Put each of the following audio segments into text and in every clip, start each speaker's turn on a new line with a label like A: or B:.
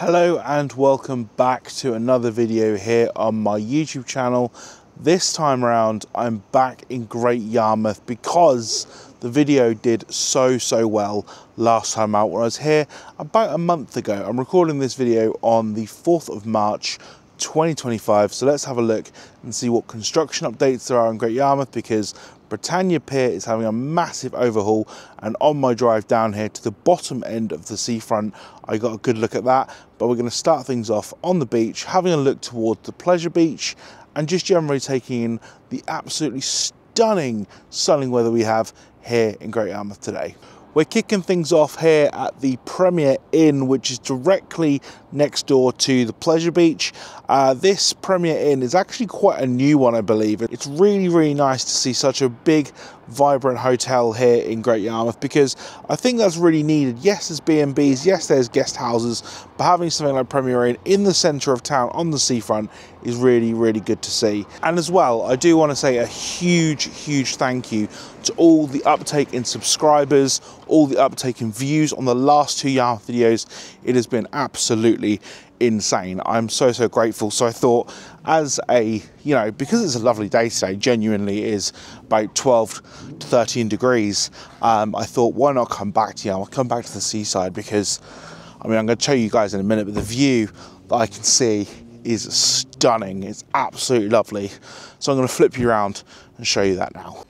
A: Hello and welcome back to another video here on my YouTube channel. This time around I'm back in Great Yarmouth because the video did so well last time out when I was here about a month ago. I'm recording this video on the 4th of March 2025, so let's have a look and see what construction updates there are in Great Yarmouth, because Britannia Pier is having a massive overhaul, and on my drive down here to the bottom end of the seafront I got a good look at that. But we're going to start things off on the beach, having a look towards the pleasure beach and just generally taking in the absolutely stunning weather we have here in Great Yarmouth today. We're kicking things off here at the Premier Inn, which is directly next door to the pleasure beach. This Premier Inn is actually quite a new one, I believe. It's really nice to see such a big, vibrant hotel here in Great Yarmouth, because I think that's really needed. Yes, there's B&Bs, yes, there's guest houses, but having something like Premier Inn in the centre of town on the seafront is really good to see. And as well, I do want to say a huge thank you to all the uptake in subscribers, all the uptake in views on the last two Yarmouth videos. It has been absolutely insane. I'm so grateful. So I thought, as a, because it's a lovely day today, genuinely is about 12 to 13 degrees, I thought, why not come back to Yarmouth, come back to the seaside, because I'm going to show you guys in a minute, but the view that I can see is stunning. It's absolutely lovely. So I'm going to flip you around and show you that now.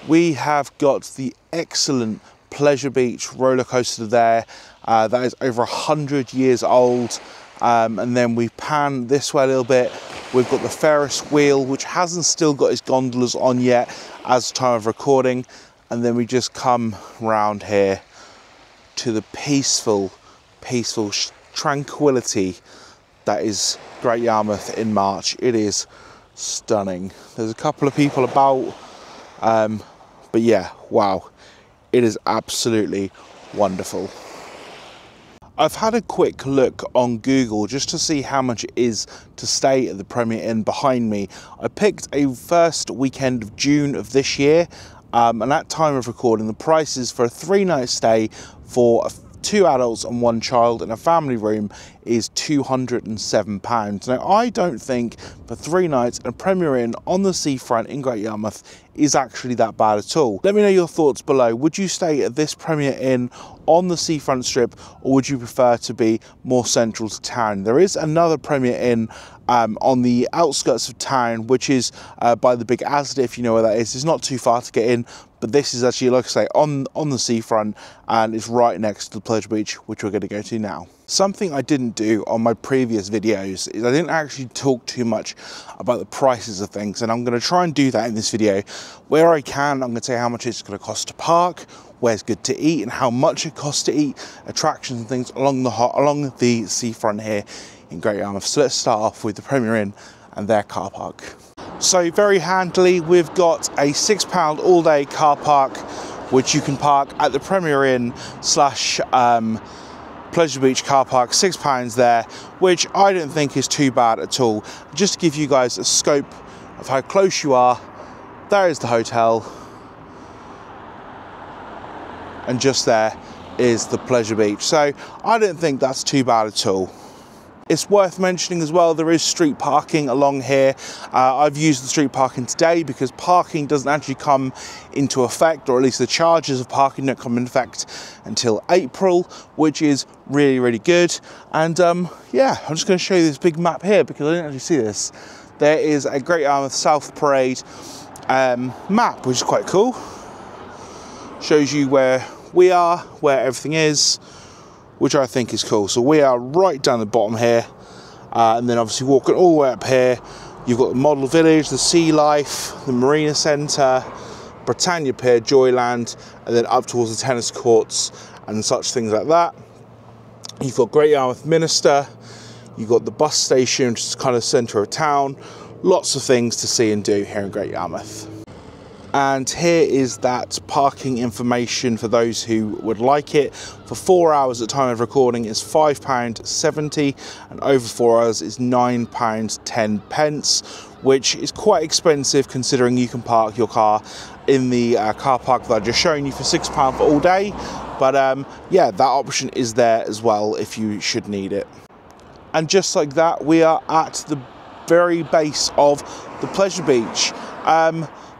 A: We have got the excellent Pleasure Beach roller coaster there. That is over 100 years old. And then we pan this way a little bit. We've got the Ferris wheel, which hasn't still got its gondolas on yet as time of recording. And then we just come round here to the peaceful tranquility that is Great Yarmouth in March. It is stunning. There's a couple of people about, but yeah, wow, it is absolutely wonderful. I've had a quick look on Google just to see how much it is to stay at the Premier Inn behind me. I picked a first weekend of June of this year, and at time of recording, the prices for a 3-night stay for 2 adults and 1 child in a family room is £207. Now, I don't think for 3 nights and a Premier Inn on the seafront in Great Yarmouth is actually that bad at all. Let me know your thoughts below. Would you stay at this Premier Inn on the seafront strip, or would you prefer to be more central to town? There is another Premier Inn on the outskirts of town, which is by the Big Asda, if you know where that is. It's not too far to get in, but this is actually, like I say, on the seafront, and it's right next to the pleasure beach, which we're going to go to now. Something I didn't do on my previous videos is I didn't actually talk too much about the prices of things, and I'm going to try and do that in this video. Where I can, I'm going to say how much it's going to cost to park, where's good to eat, and how much it costs to eat, attractions and things along the seafront here in Great Yarmouth. So let's start off with the Premier Inn and their car park. So very handily, we've got a £6 all-day car park, which you can park at the Premier Inn / Pleasure Beach car park, £6 there, which I don't think is too bad at all. Just to give you guys a scope of how close you are, there is the hotel, and just there is the Pleasure Beach. So I don't think that's too bad at all. It's worth mentioning as well, there is street parking along here. I've used the street parking today because parking doesn't actually come into effect, or at least the charges of parking don't come into effect until April, which is really good. And yeah, I'm just going to show you this big map here because I didn't actually see this. There is a Great Yarmouth South Parade map, which is quite cool. Shows you where we are, where everything is, which I think is cool. So we are right down the bottom here, and then obviously walking all the way up here, you've got the Model Village, the Sea Life, the Marina Centre, Britannia Pier, Joyland, and then up towards the tennis courts and such things like that. You've got Great Yarmouth Minster, you've got the bus station, which is kind of centre of town. Lots of things to see and do here in Great Yarmouth. And here is that parking information for those who would like it. For 4 hours at time of recording is £5.70, and over 4 hours is £9.10. which is quite expensive considering you can park your car in the car park that I just shown you for £6 for all day. But yeah, that option is there as well if you should need it. And just like that, we are at the very base of the Pleasure Beach.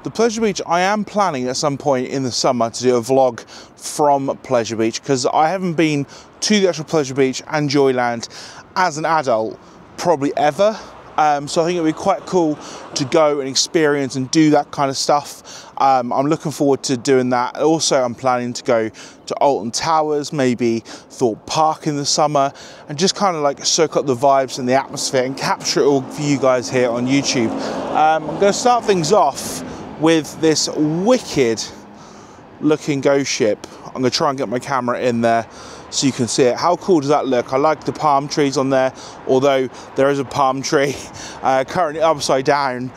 A: The Pleasure Beach, I am planning at some point in the summer to do a vlog from Pleasure Beach, because I haven't been to the actual Pleasure Beach and Joyland as an adult probably ever. So I think it'd be quite cool to go and experience and do that kind of stuff. I'm looking forward to doing that. Also, I'm planning to go to Alton Towers, maybe Thorpe Park in the summer, and just kind of like soak up the vibes and the atmosphere and capture it all for you guys here on YouTube. I'm going to start things off with this wicked looking ghost ship. I'm going to try and get my camera in there so you can see it. How cool does that look? I like the palm trees on there, although there is a palm tree currently upside down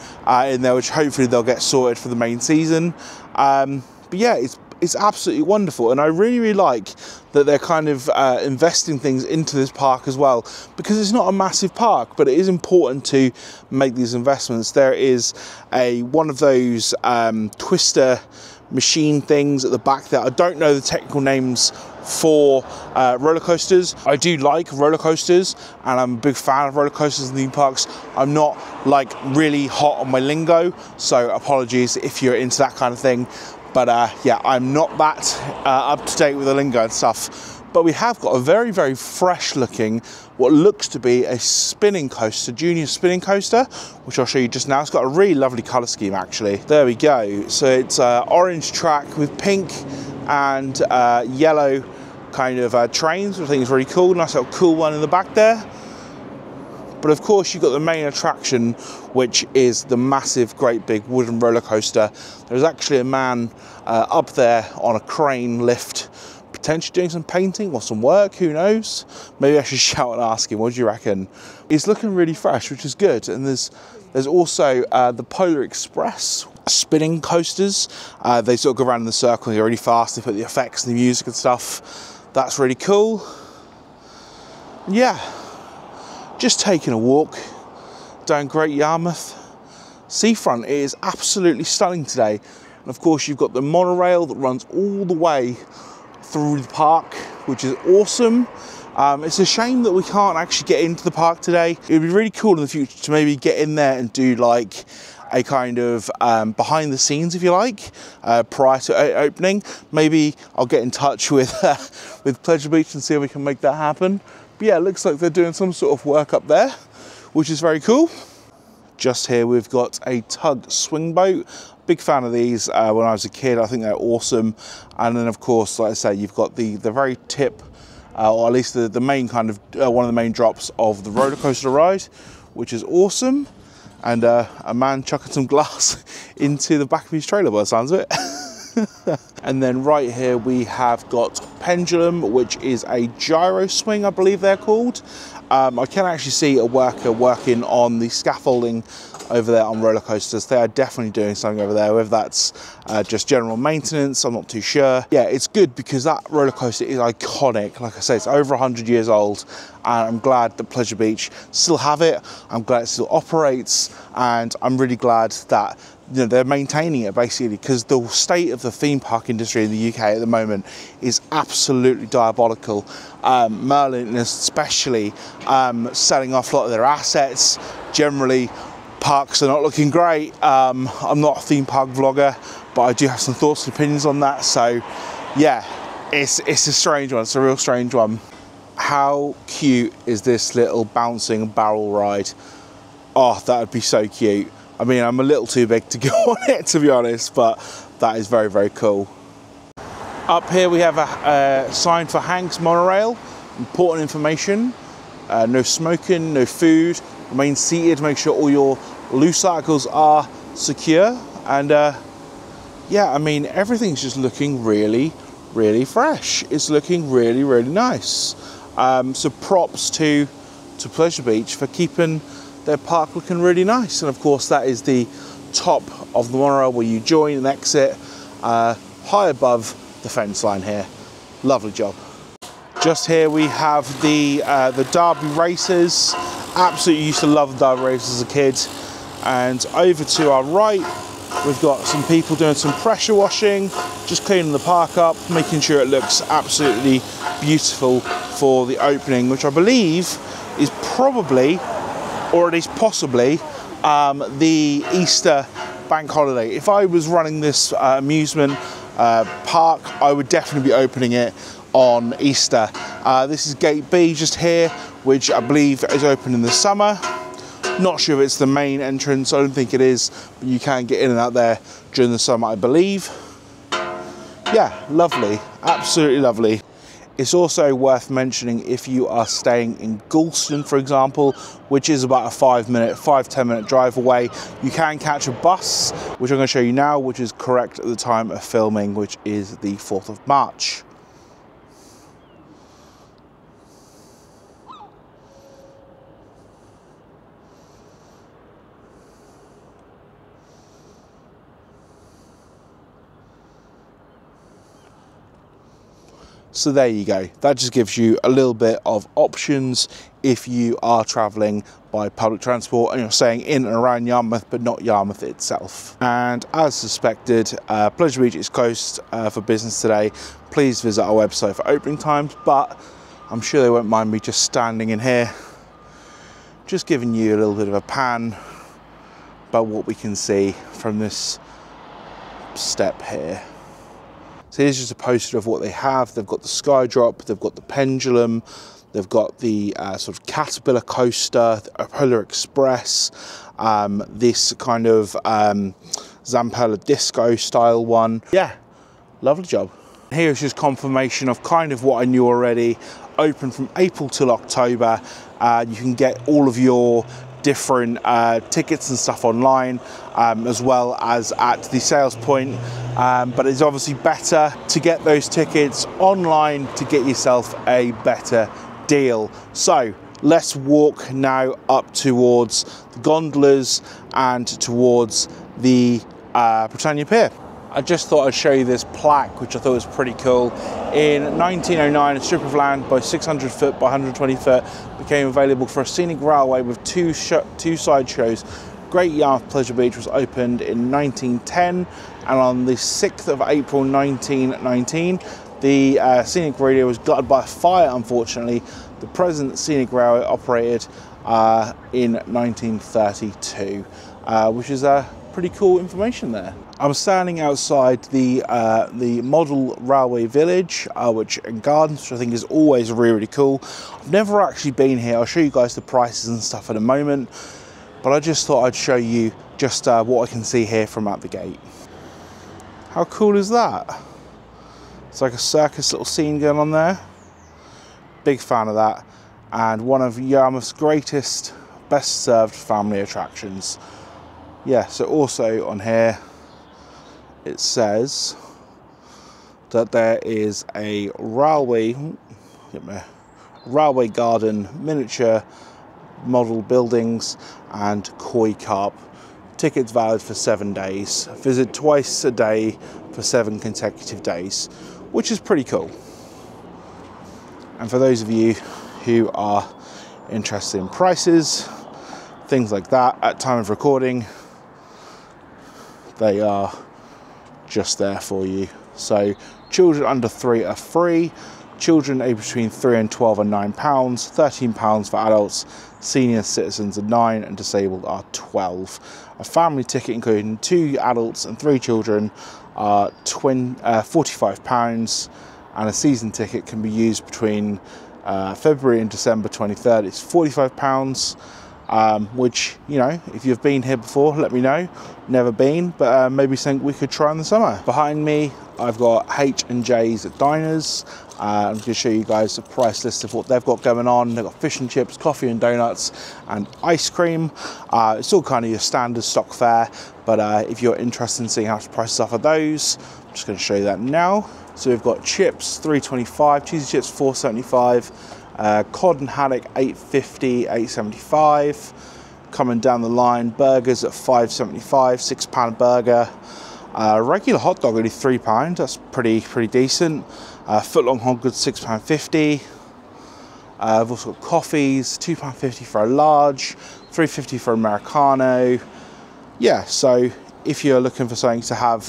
A: in there, which hopefully they'll get sorted for the main season. But yeah, it's absolutely wonderful, and I really like that they're kind of investing things into this park as well, because it's not a massive park, but it is important to make these investments. There is one of those twister machine things at the back there. I don't know the technical names for roller coasters. I do like roller coasters, and I'm a big fan of roller coasters in theme parks. I'm not like really hot on my lingo, so apologies if you're into that kind of thing. But yeah, I'm not that up to date with the lingo and stuff. But we have got a very fresh looking, what looks to be a spinning coaster, junior spinning coaster, which I'll show you just now. It's got a really lovely colour scheme actually. There we go. So it's orange track with pink and yellow kind of trains, which I think is really cool. Nice little cool one in the back there. But of course, you've got the main attraction, which is the massive, great big wooden roller coaster. There's actually a man up there on a crane lift, potentially doing some painting or some work, who knows? Maybe I should shout and ask him, what do you reckon? He's looking really fresh, which is good. And there's also the Polar Express spinning coasters. They sort of go around in the circle, they're really fast, they put the effects and the music and stuff. That's really cool. Yeah. Just taking a walk down Great Yarmouth seafront. It is absolutely stunning today. And of course, you've got the monorail that runs all the way through the park, which is awesome. It's a shame that we can't actually get into the park today. It would be really cool in the future to maybe get in there and do like a kind of behind the scenes, if you like, prior to opening. Maybe I'll get in touch with Pleasure Beach and see if we can make that happen. But yeah, it looks like they're doing some sort of work up there, which is very cool. Just here we've got a tug swing boat. Big fan of these when I was a kid. I think they're awesome. And then of course, like I say, you've got the very tip, or at least the main kind of one of the main drops of the roller coaster ride, which is awesome. And a man chucking some glass into the back of his trailer by the sounds of it. And then right here we have got Pendulum, which is a gyro swing, I believe they're called. I can actually see a worker working on the scaffolding over there on roller coasters. They are definitely doing something over there, whether that's just general maintenance, I'm not too sure. Yeah, it's good because that roller coaster is iconic. Like I say, it's over 100 years old, and I'm glad that Pleasure Beach still have it. I'm glad it still operates, and I'm really glad that they're maintaining it, basically, because the state of the theme park industry in the UK at the moment is absolutely diabolical. Merlin especially selling off a lot of their assets. Generally, parks are not looking great. I'm not a theme park vlogger, but I do have some thoughts and opinions on that. So yeah, it's a strange one. It's a real strange one. How cute is this little bouncing barrel ride? Oh, that would be so cute. I mean, I'm a little too big to go on it, to be honest, but that is very cool. Up here we have a sign for Hanks Monorail. Important information. No smoking, no food. Remain seated, make sure all your loose articles are secure. And yeah, I mean, everything's just looking really fresh. It's looking really nice. So props to Pleasure Beach for keeping their park looking really nice. And of course, that is the top of the monorail where you join and exit, high above the fence line here. Lovely job. Just here we have the Derby races. Absolutely used to love the Derby races as a kid. And over to our right, we've got some people doing some pressure washing, just cleaning the park up, making sure it looks absolutely beautiful for the opening, which I believe is probably, or at least possibly, the Easter bank holiday. If I was running this amusement park, I would definitely be opening it on Easter. This is Gate B just here, which I believe is open in the summer. Not sure if it's the main entrance, I don't think it is, but you can get in and out there during the summer, I believe. Yeah, lovely, absolutely lovely. It's also worth mentioning if you are staying in Gorleston, for example, which is about a 5-10 minute drive away, you can catch a bus, which I'm going to show you now, which is correct at the time of filming, which is the 4th of March. So there you go, that just gives you a little bit of options if you are travelling by public transport and you're staying in and around Yarmouth, but not Yarmouth itself. And as suspected, Pleasure Beach is closed for business today. Please visit our website for opening times, but I'm sure they won't mind me just standing in here, just giving you a little bit of a pan about what we can see from this step here. So here's just a poster of what they have. They've got the Skydrop, they've got the Pendulum, they've got the sort of Caterpillar coaster, the Polar Express, this kind of Zamperla Disco style one. Yeah, lovely job. Here's just confirmation of kind of what I knew already. Open from April till October. You can get all of your different tickets and stuff online, as well as at the sales point, but it's obviously better to get those tickets online to get yourself a better deal. So let's walk now up towards the gondolas and towards the Britannia Pier. I just thought I'd show you this plaque, which I thought was pretty cool. In 1909, a strip of land by 600 foot by 120 foot became available for a scenic railway with two side shows. Great Yarmouth Pleasure Beach was opened in 1910, and on the 6th of April 1919, the scenic railway was gutted by a fire, unfortunately. The present scenic railway operated in 1932, which is pretty cool information there. I'm standing outside the model railway village, which in gardens, which I think is always really cool. I've never actually been here. I'll show you guys the prices and stuff in a moment, but I just thought I'd show you just what I can see here from out the gate. How cool is that? It's like a circus little scene going on there. Big fan of that, and one of Yarmouth's greatest, best served family attractions. Yeah, so also on here it says that there is a railway garden, miniature model buildings and koi carp. Tickets valid for 7 days. Visit twice a day for 7 consecutive days, which is pretty cool. And for those of you who are interested in prices, things like that, at time of recording, they are just there for you. So children under 3 are free, children aged between 3 and 12 are £9, £13 for adults, senior citizens are 9 and disabled are 12. A family ticket including 2 adults and 3 children are £45, and a season ticket can be used between February and December 23rd. It's £45. Which, you know, if you've been here before, let me know. Never been, but maybe something we could try in the summer. Behind me, I've got H&J's Diners. I'm going to show you guys the price list of what they've got going on. They've got fish and chips, coffee and donuts, and ice cream. It's all kind of your standard stock fare, but if you're interested in seeing how to price off of those, I'm just going to show you that now. So we've got chips, £3.25, cheesy chips, £4.75. Cod and haddock, £8.50, £8.75. Coming down the line, burgers at £5.75, £6 burger. Regular hot dog only £3, that's pretty decent. Footlong hot goods, £6.50. I've also got coffees, £2.50 for a large, £3.50 for Americano. yeah, so if you're looking for something to have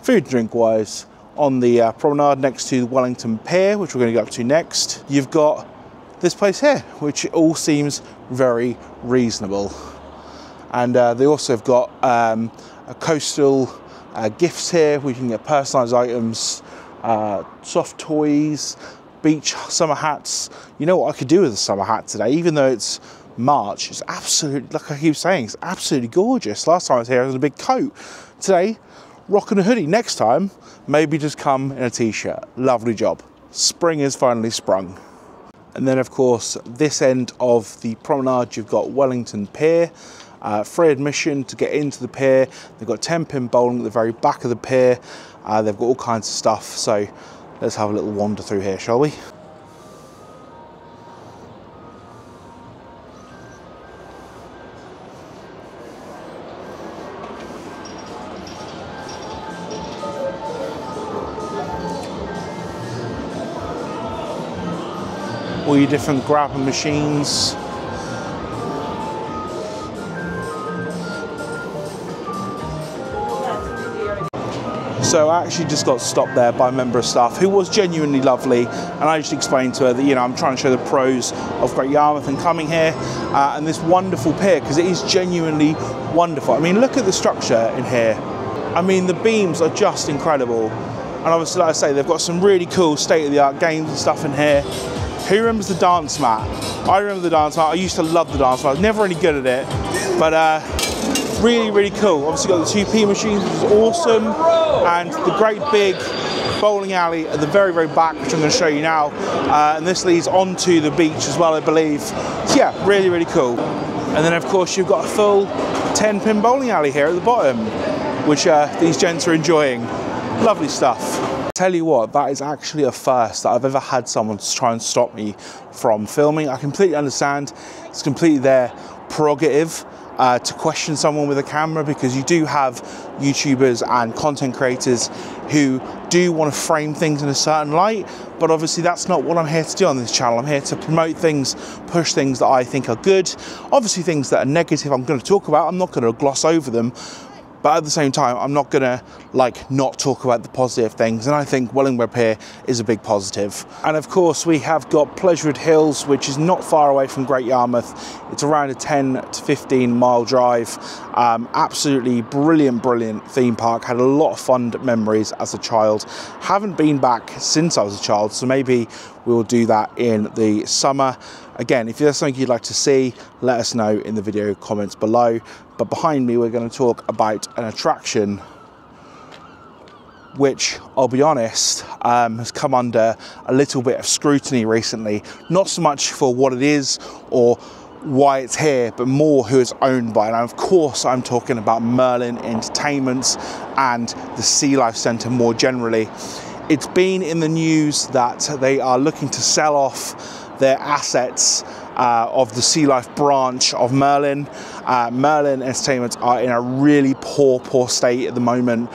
A: food and drink wise on the promenade next to Wellington Pier, which we're going to go up to next, you've got this place here, which all seems very reasonable. And they also have got a coastal gifts here where you can get personalised items, soft toys, beach summer hats. You know what I could do with a summer hat today, even though it's March, it's absolutely, like I keep saying, it's absolutely gorgeous. Last time I was here I was in a big coat. Today, rocking a hoodie. Next time, maybe just come in a t-shirt. Lovely job. Spring is finally sprung. And then of course, this end of the promenade, you've got Wellington Pier. Free admission to get into the pier. They've got 10-pin bowling at the very back of the pier. They've got all kinds of stuff. So let's have a little wander through here, shall we? All your different grabbing machines. So I actually just got stopped there by a member of staff who was genuinely lovely, and I just explained to her that, you know, I'm trying to show the pros of Great Yarmouth and coming here and this wonderful pier, because it is genuinely wonderful. I mean, look at the structure in here. I mean, the beams are just incredible, and obviously, like I say, they've got some really cool state-of-the-art games and stuff in here. Who remembers the dance mat? I remember the dance mat. I used to love the dance mat. I was never really good at it, but really, really cool. Obviously got the 2p machines, which is awesome, and the great big bowling alley at the very, very back, which I'm going to show you now. And this leads onto the beach as well, I believe. So yeah, really, really cool. And then of course you've got a full 10-pin bowling alley here at the bottom, which these gents are enjoying. Lovely stuff. Tell you what, that is actually a first that I've ever had someone to try and stop me from filming. I completely understand. It's completely their prerogative to question someone with a camera, because you do have YouTubers and content creators who do want to frame things in a certain light, but obviously that's not what I'm here to do on this channel. I'm here to promote things, push things that I think are good. Obviously things that are negative I'm going to talk about, I'm not going to gloss over them. But at the same time, I'm not gonna not talk about the positive things, and I think Wellington Pier is a big positive. And of course, we have got Pleasurewood Hills, which is not far away from Great Yarmouth. It's around a 10 to 15 mile drive. Absolutely brilliant, brilliant theme park. Had a lot of fond memories as a child. Haven't been back since I was a child, so maybe we will do that in the summer. Again, if there's something you'd like to see, let us know in the video comments below. But behind me, we're going to talk about an attraction which, I'll be honest, has come under a little bit of scrutiny recently. Not so much for what it is or why it's here, but more who it's owned by. And of course, I'm talking about Merlin Entertainments and the Sea Life Centre more generally. It's been in the news that they are looking to sell off their assets of the Sea Life branch of Merlin. Merlin Entertainment are in a really poor state at the moment.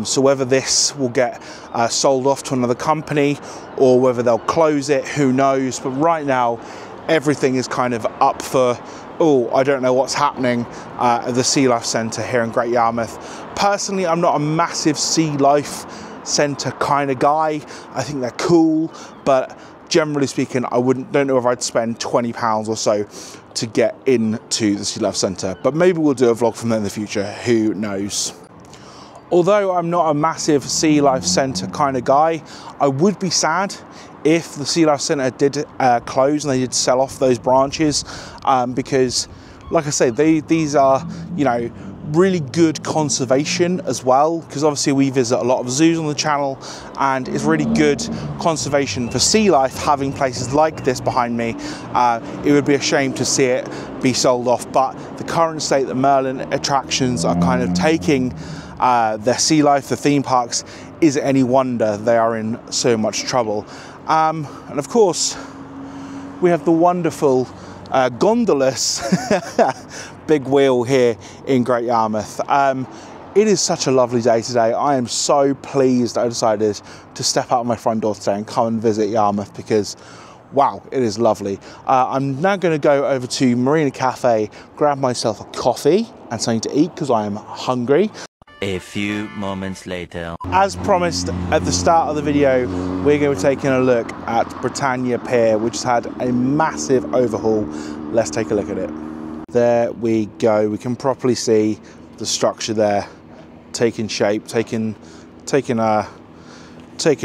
A: So whether this will get sold off to another company or whether they'll close it, who knows? But right now, everything is kind of up for, oh, I don't know what's happening at the Sea Life Centre here in Great Yarmouth. Personally, I'm not a massive Sea Life Centre kind of guy. I think they're cool, but generally speaking, I don't know if I'd spend £20 or so to get into the Sea Life Centre, but maybe we'll do a vlog from there in the future, who knows. Although I'm not a massive Sea Life Centre kind of guy, I would be sad if the Sea Life Centre did close and they did sell off those branches, because like I say, these are, you know, really good conservation as well, because obviously we visit a lot of zoos on the channel, and it's really good conservation for sea life having places like this behind me. It would be a shame to see it be sold off, but the current state that Merlin attractions are kind of taking their sea life, the theme parks, is it any wonder they are in so much trouble. And of course we have the wonderful gondolas big wheel here in Great Yarmouth. It is such a lovely day today. I am so pleased I decided to step out of my front door today and come and visit Yarmouth, because wow, it is lovely. I'm now going to go over to Marina Cafe, grab myself a coffee and something to eat because I am hungry.
B: A few moments later.
A: As promised at the start of the video, we're going to be taking a look at Britannia Pier, which has had a massive overhaul. Let's take a look at it. There we go. We can properly see the structure there taking shape, taking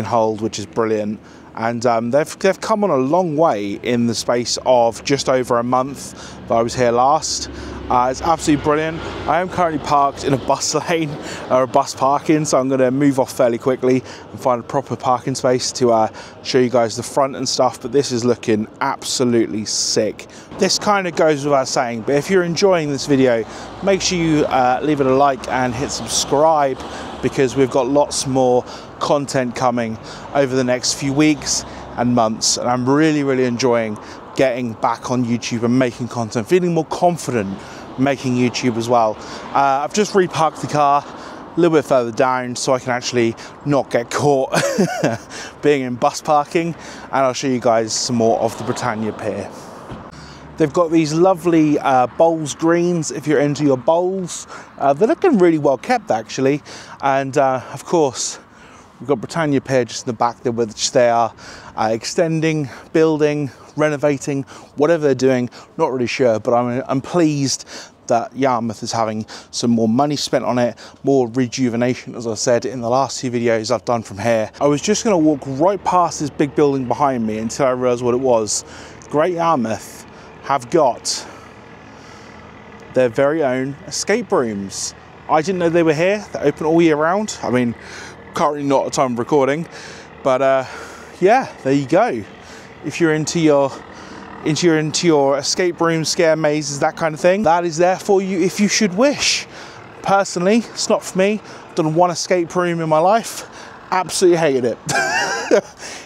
A: hold, which is brilliant. And they've come on a long way in the space of just over a month that I was here last. It's absolutely brilliant. I am currently parked in a bus lane, or a bus parking, so I'm going to move off fairly quickly and find a proper parking space to show you guys the front and stuff, but this is looking absolutely sick. This kind of goes without saying, but if you're enjoying this video, make sure you leave it a like and hit subscribe, because we've got lots more content coming over the next few weeks and months, and I'm really enjoying getting back on YouTube and making content, feeling more confident making YouTube as well. I've just reparked the car a little bit further down so I can actually not get caught being in bus parking, and I'll show you guys some more of the Britannia Pier. They've got these lovely bowls greens if you're into your bowls. They're looking really well kept actually, and of course we've got Britannia Pier just in the back there, which they are extending, building, renovating, whatever they're doing, not really sure, but I'm pleased that Yarmouth is having some more money spent on it, more rejuvenation, as I said in the last few videos I've done from here. I was just going to walk right past this big building behind me until I realised what it was. Great Yarmouth have got their very own escape rooms. I didn't know they were here. They're open all year round. I mean, currently not at time of recording, but yeah, there you go. If you're into your escape rooms, scare mazes, that kind of thing, that is there for you if you should wish. Personally, it's not for me. Done one escape room in my life, absolutely hated it.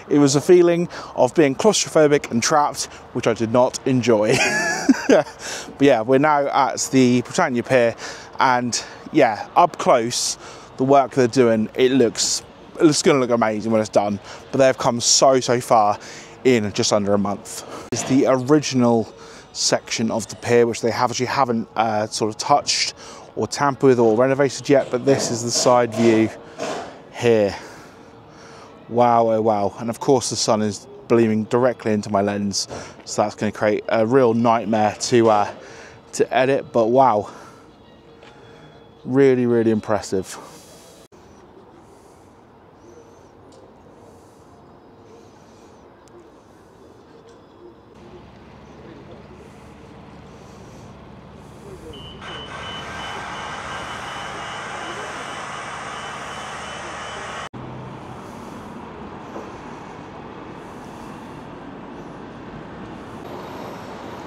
A: It was a feeling of being claustrophobic and trapped, which I did not enjoy. But yeah, we're now at the Britannia Pier, and yeah, up close, the work they're doing, it's going to look amazing when it's done, but they've come so far in just under a month. It's the original section of the pier, which they haven't sort of touched or tampered with or renovated yet, but this is the side view here. Wow, oh wow. And of course the sun is beaming directly into my lens, so that's going to create a real nightmare to edit, but wow, really impressive.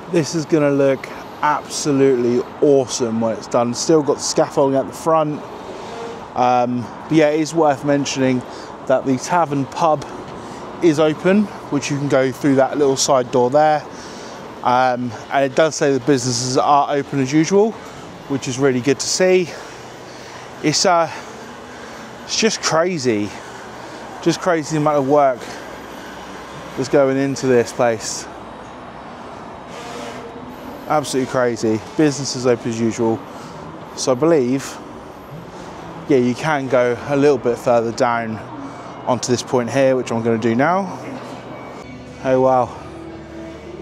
A: This is going to look absolutely awesome when it's done. Still got the scaffolding at the front. But yeah, it is worth mentioning that the tavern pub is open, which you can go through that little side door there. And it does say the businesses are open as usual, which is really good to see. It's just crazy. Just crazy the amount of work that's going into this place. Absolutely crazy. Business is open as usual. So I believe, yeah, you can go a little bit further down onto this point here, which I'm going to do now. Oh wow,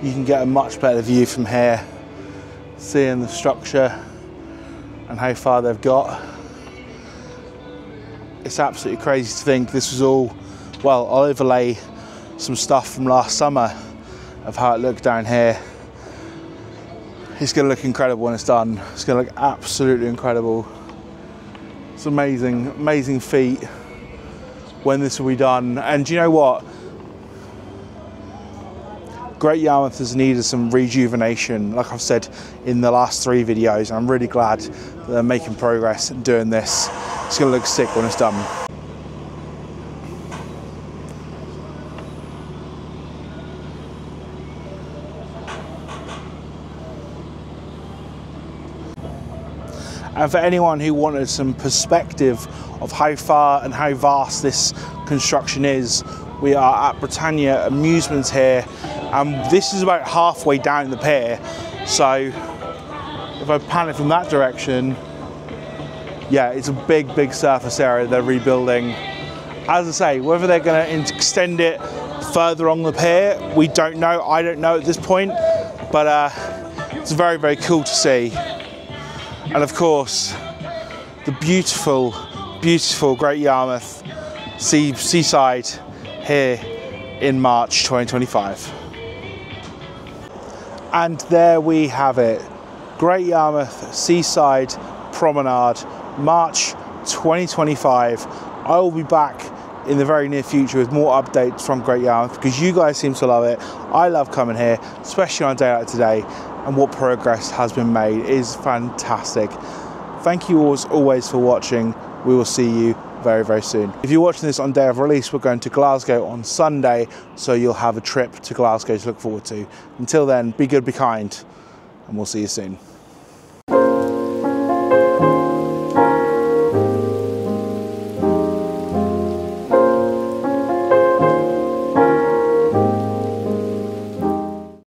A: you can get a much better view from here, seeing the structure and how far they've got. It's absolutely crazy to think this was all, well, I'll overlay some stuff from last summer of how it looked down here. It's going to look incredible when it's done. It's going to look absolutely incredible. It's amazing feat when this will be done. And do you know what? Great Yarmouth has needed some rejuvenation, like I've said in the last 3 videos. I'm really glad that they're making progress and doing this. It's going to look sick when it's done. And for anyone who wanted some perspective of how far and how vast this construction is, we are at Britannia Amusements here, And this is about halfway down the pier. So if I pan it from that direction, yeah, it's a big surface area they're rebuilding. As I say, whether they're going to extend it further on the pier, we don't know. I don't know at this point, but it's very cool to see. And of course, the beautiful Great Yarmouth seaside here in March 2025. And there we have it, Great Yarmouth Seaside Promenade, March 2025. I will be back in the very near future with more updates from Great Yarmouth because you guys seem to love it. I love coming here, especially on a day like today, and what progress has been made is fantastic. Thank you as always for watching. We will see you very soon. If you're watching this on day of release, we're going to Glasgow on Sunday, so you'll have a trip to Glasgow to look forward to. Until then, be good, be kind, and we'll see you soon.